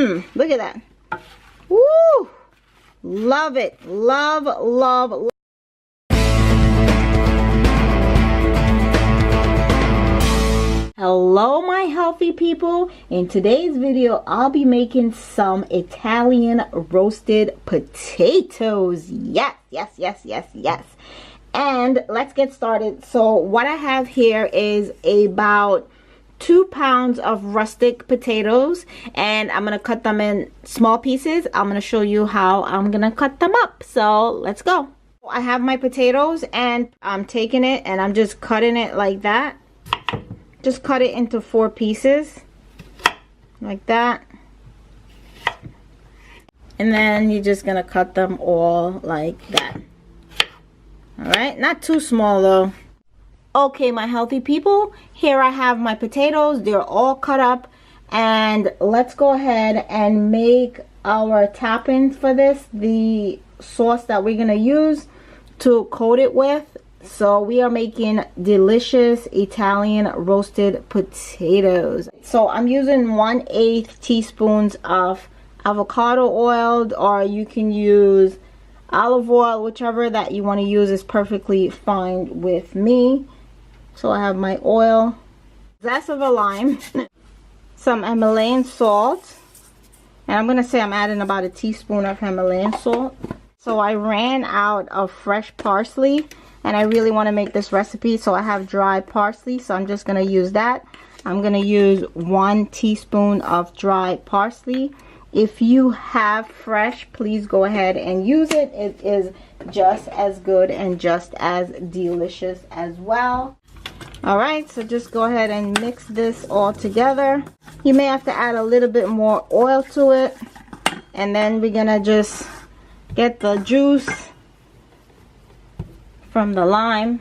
Look at that. Woo! Love it. Love, love, love. Hello my healthy people. In today's video I'll be making some Italian roasted potatoes. Yes, yes, yes, yes, yes. And let's get started. So what I have here is about 2 pounds of rustic potatoes, and I'm gonna cut them in small pieces. I'm gonna show you how I'm gonna cut them up. So let's go. I have my potatoes and I'm taking it and I'm just cutting it like that. Just cut it into 4 pieces like that, and then you're just gonna cut them all like that. All right, not too small though. Okay, my healthy people, here I have my potatoes. They're all cut up, and let's go ahead and make our toppings for this, the sauce that we're gonna use to coat it with. So we are making delicious Italian roasted potatoes. So I'm using 1/8 teaspoons of avocado oil, or you can use olive oil, whichever that you want to use is perfectly fine with me. So I have my oil, zest of a lime, some Himalayan salt, and I'm gonna say I'm adding about a teaspoon of Himalayan salt. So I ran out of fresh parsley, and I really want to make this recipe, so I have dry parsley, so I'm just gonna use that. I'm gonna use 1 teaspoon of dry parsley. If you have fresh, please go ahead and use it. It is just as good and just as delicious as well. Alright, so just go ahead and mix this all together. You may have to add a little bit more oil to it, and then we're gonna just get the juice from the lime.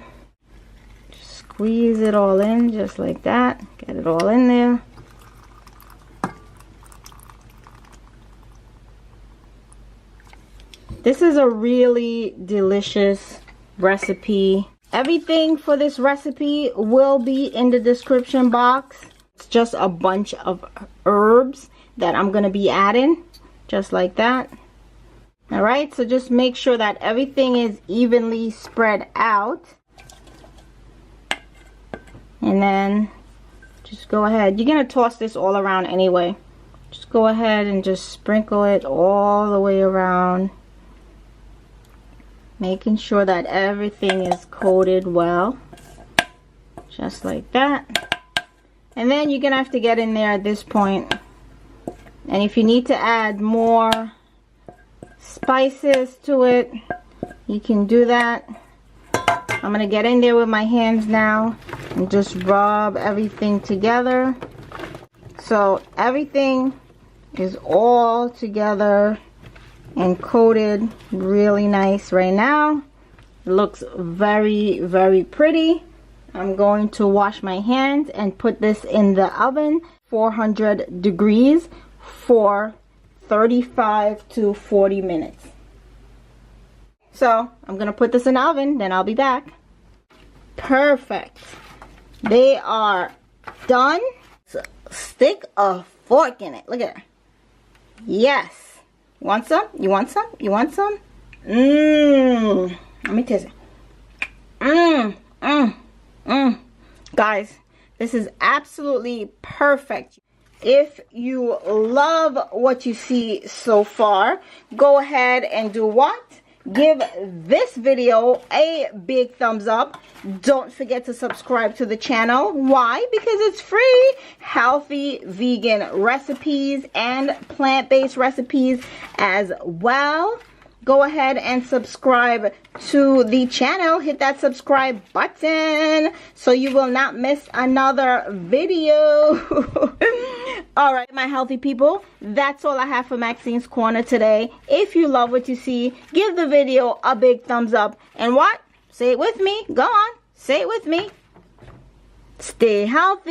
Just squeeze it all in just like that. Get it all in there. This is a really delicious recipe. Everything for this recipe will be in the description box. It's just a bunch of herbs that I'm going to be adding, just like that. Alright, so just make sure that everything is evenly spread out. And then just go ahead. You're going to toss this all around anyway. Just go ahead and just sprinkle it all the way around, making sure that everything is coated well, just like that. And then you're gonna have to get in there at this point, and if you need to add more spices to it, you can do that. I'm gonna get in there with my hands now and just rub everything together, so everything is all together and coated really nice right now. It looks very, very pretty. I'm going to wash my hands and put this in the oven, 400 degrees for 35 to 40 minutes. So I'm gonna put this in the oven, then I'll be back. Perfect. They are done. So stick a fork in it. Look at that. Yes. You want some? You want some? You want some? Mmm. Let me taste it. Guys, this is absolutely perfect. If you love what you see so far, go ahead and do what? Give this video a big thumbs up. Don't forget to subscribe to the channel. Why? Because it's free. Healthy vegan recipes and plant-based recipes as well. Go ahead and subscribe to the channel. Hit that subscribe button so you will not miss another video. Alright, my healthy people, that's all I have for Maxine's Corner today. If you love what you see, give the video a big thumbs up. And what? Say it with me. Go on. Say it with me. Stay healthy.